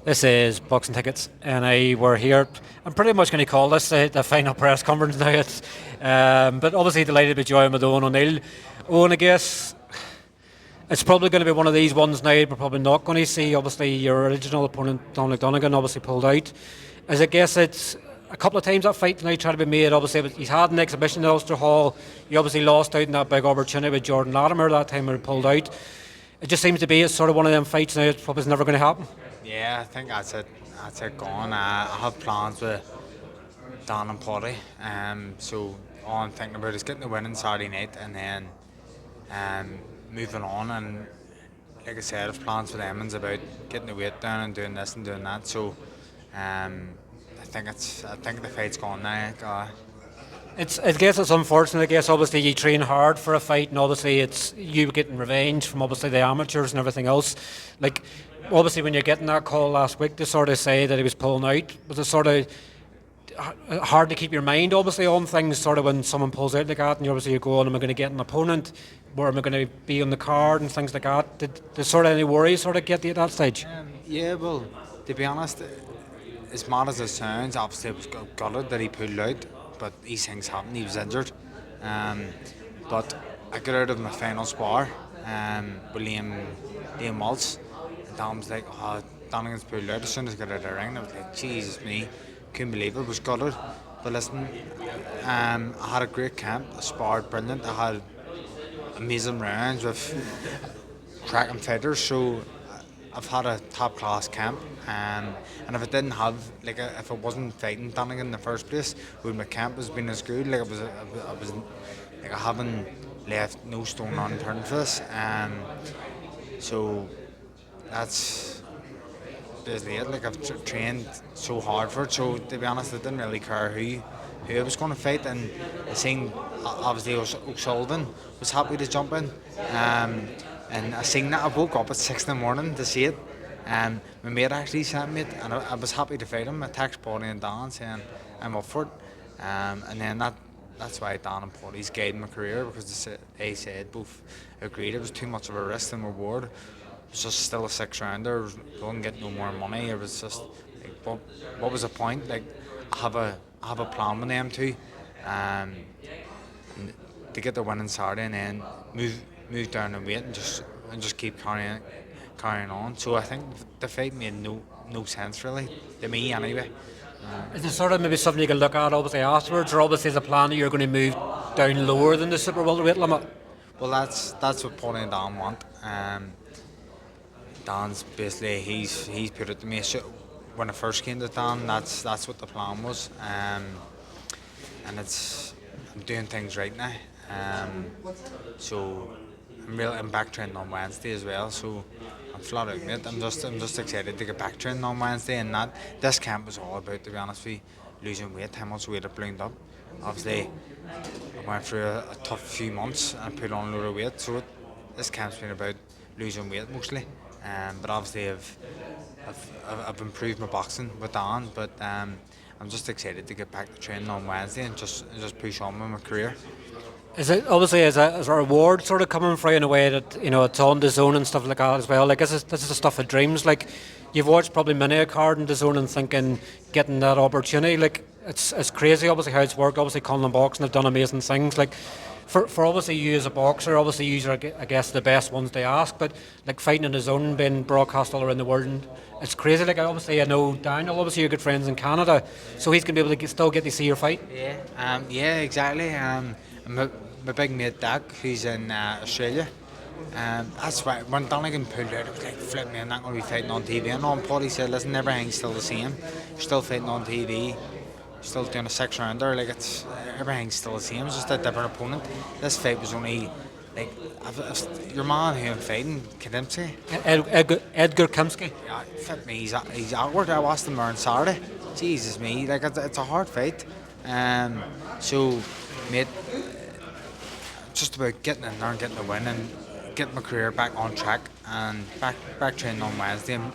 This is Boxing Tickets, and we're here. I'm pretty much going to call this the final press conference now. But obviously delighted to be joined with Owen O'Neill. Owen, I guess it's probably going to be one of these ones now we're probably not going to see. Obviously, your original opponent, Dominic Donegan, obviously pulled out. As I guess it's a couple of times that fight tonight tried to be made. Obviously, he's had an exhibition at Ulster Hall. He obviously lost out in that big opportunity with Jordan Latimer that time when he pulled out. It just seems to be it's sort of one of them fights now. It's probably never going to happen. Yeah, I think that's it. That's it gone. I have plans with Dan and Potty. So all I'm thinking about is getting the win on Saturday night and then moving on. And like I said, I've plans with Emmons about getting the weight down and doing this and doing that. So I think the fight's gone now. I guess it's unfortunate. I guess obviously you train hard for a fight, and obviously it's you getting revenge from obviously the amateurs and everything else. Like obviously when you're getting that call last week to sort of say that he was pulling out, was it sort of hard to keep your mind obviously on things sort of when someone pulls out like that, and you go, am I going to get an opponent? Where am I going to be on the card and things like that? Did sort of any worries sort of get you at that stage? Yeah, well, to be honest, as mad as it sounds, obviously I was gutted that he pulled out. But these things happen. He was injured, but I got out of my final spar with Liam Waltz, and Dan was like, "Oh, Donegan's pulled out." As soon as I got out of the ring, I was like, "Jesus me, couldn't believe it." Was gutted, but listen, I had a great camp. I sparred brilliant. I had amazing rounds with cracking fighters. So I've had a top class camp, and if I didn't have if I wasn't fighting Donegan in the first place, would my camp has been as good? I haven't left no stone unturned for this. So that's basically it. I've trained so hard for it. So to be honest, I didn't really care who I was going to fight, and I seen obviously O'Sullivan was happy to jump in. And I seen that. I woke up at 6 in the morning to see it. My mate actually sent me it, and I was happy to fight him. I texted Paddy and Dan saying I'm up for it. And then that's why Dan and Paddy's guided my career, because they said both agreed it was too much of a risk and reward. It was just still a 6-rounder. I wouldn't get no more money. It was just what was the point? I have a plan with them too, to get the win on Saturday and then move down the weight and just keep carrying on. So I think the fight made no sense really to me anyway. Is there sort of maybe something you can look at obviously afterwards, or obviously as a plan that you're going to move down lower than the super welterweight limit? Well, that's what Paul and Dan want. Dan's basically he's put it to me. So when I first came to Dan, that's what the plan was. And I'm doing things right now. So I'm back training on Wednesday as well, so I'm flat out mate. I'm just excited to get back training on Wednesday, and that this camp was all about, to be honest with you, losing weight, how much weight I ballooned up. Obviously I went through a tough few months and put on a load of weight, so this camp's been about losing weight mostly. But obviously I've improved my boxing with Dan, but I'm just excited to get back to training on Wednesday and just push on with my career. Is it obviously as a reward sort of coming for you in a way that it's on DAZN and stuff like that as well? Like this is the stuff of dreams. Like you've watched probably many a card in DAZN and thinking getting that opportunity. Like it's crazy obviously how it's worked. Obviously Conlan Boxing have done amazing things. Like for obviously you as a boxer, obviously you are I guess the best ones they ask. But like fighting in DAZN, being broadcast all around the world, and it's crazy. Like obviously I know Daniel. Obviously you're good friends in Canada, so he's gonna be able to still get to see your fight. Yeah, exactly. My big mate Doug, who's in Australia. That's why when Donegan pulled out, it was like, flip me, I'm not going to be fighting on TV. And on Paddy said, listen, everything's still the same. You're still fighting on TV, you're still doing a 6-rounder. Everything's still the same. It's just a different opponent. This fight was only your man who I'm fighting, Kadimski. Edgar Kimsky. Yeah, flip me, he's awkward. I watched him there on Saturday. Jesus me, it's a hard fight. So, mate, just about getting in there and getting the win and getting my career back on track and back training on Wednesday and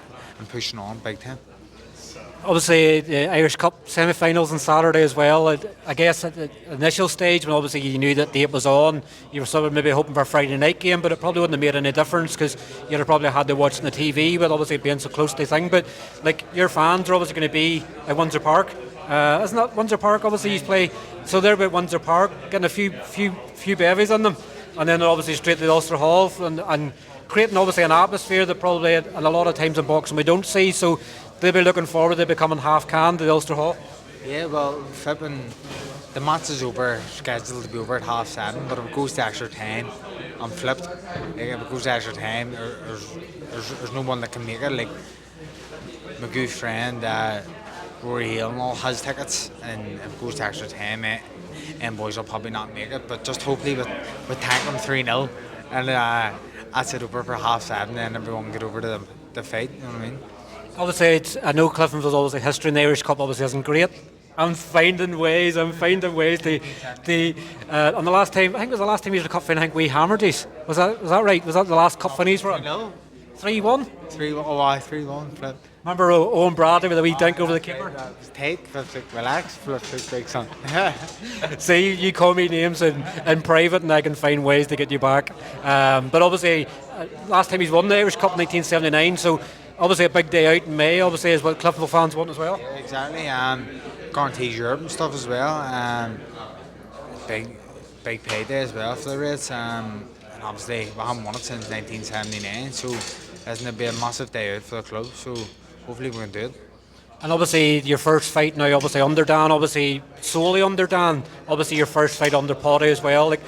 pushing on big time. Obviously, the Irish Cup semi-finals on Saturday as well. I guess at the initial stage, when obviously you knew that date was on, you were sort of maybe hoping for a Friday night game, but it probably wouldn't have made any difference because you'd have probably had to watch it on the TV, with obviously being so close to the thing. But like your fans are obviously going to be at Windsor Park. Isn't that Windsor Park? Obviously, you play, so they're at Windsor Park, getting a few bevies on them, and then obviously straight to the Ulster Hall and creating obviously an atmosphere that probably and a lot of times in boxing we don't see. So they'll be looking forward to becoming half can to the Ulster Hall. Yeah, well, flipping, the match is over, scheduled to be over at 7:30, but if it goes to extra time, I'm flipped. Like, if it goes to extra time, there's no one that can make it. Like, my good friend, Rory Hill and all has tickets, and if it goes to extra time, and boys will probably not make it, but just hopefully with tank them 3-0, and that's it over for 7:30, and everyone get over to the fight, you know what I mean? Obviously, I know Cliftonville's obviously history in the Irish Cup obviously isn't great. I'm finding ways to. On the last time, I think it was the last time we had a cup final. I think we hammered these. Was that right? Was that the last cup finishes for? No. 3-1. 3-1. Oh, aye, 3-1. Flip. Remember Owen Bradley with a wee dink over the keeper? It was tight. Flip, like, relax. Flip, big son. See, you call me names in private, and I can find ways to get you back. But obviously, last time he's won the Irish Cup in 1979, so. Obviously a big day out in May, obviously is what Cliftonville fans want as well. Yeah, exactly, guarantees Europe and stuff as well. Big payday as well for the Reds. And obviously we haven't won it since 1979, so isn't it be a massive day out for the club, so hopefully we can do it. And obviously your first fight now, obviously under Dan, obviously solely under Dan, obviously your first fight under Potty as well. Like,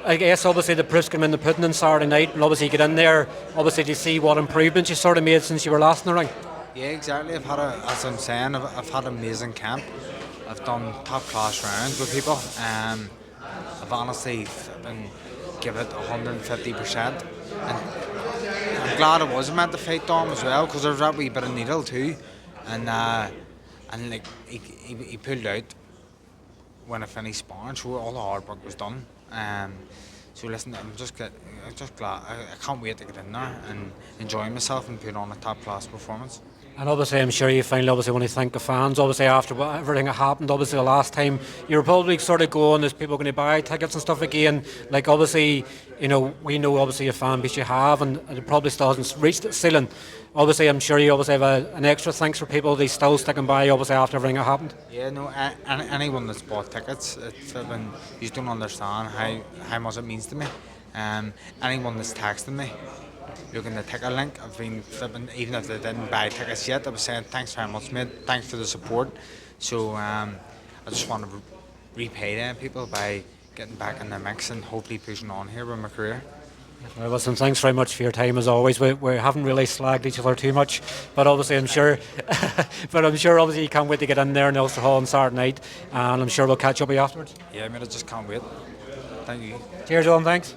I guess obviously the proof's come in the pudding on Saturday night, and obviously you get in there, obviously to see what improvements you sort of made since you were last in the ring. Yeah, exactly. As I'm saying, I've had an amazing camp. I've done top class rounds with people. I've honestly been give it 150%. And I'm glad I was meant to fight Dom as well, because there's that wee bit of needle too. And like he pulled out when I finished sparring, so all the hard work was done. So listen, I'm just glad. I can't wait to get in there and enjoy myself and put on a top class performance. And obviously, I'm sure you finally obviously want to thank the fans. Obviously, after everything that happened, obviously the last time you were probably sort of going, is people going to buy tickets and stuff again? Like obviously, you know, we know obviously a fan base you have, and it probably still hasn't reached its ceiling. Obviously, I'm sure you obviously have an extra thanks for people they still sticking by. Obviously, after everything that happened. Yeah, no. Anyone that's bought tickets, you don't understand how much it means to me. Anyone that's texting me, looking at the ticket link, I've been flipping, even if they didn't buy tickets yet, I was saying thanks very much mate, thanks for the support. So I just want to repay them people by getting back in the mix and hopefully pushing on here with my career. Well, listen, thanks very much for your time as always. We haven't really slagged each other too much, but obviously I'm sure obviously you can't wait to get in there in Ulster Hall on Saturday night, and I'm sure we'll catch up with you afterwards. Yeah, I just can't wait. Thank you. Cheers, Owen, thanks.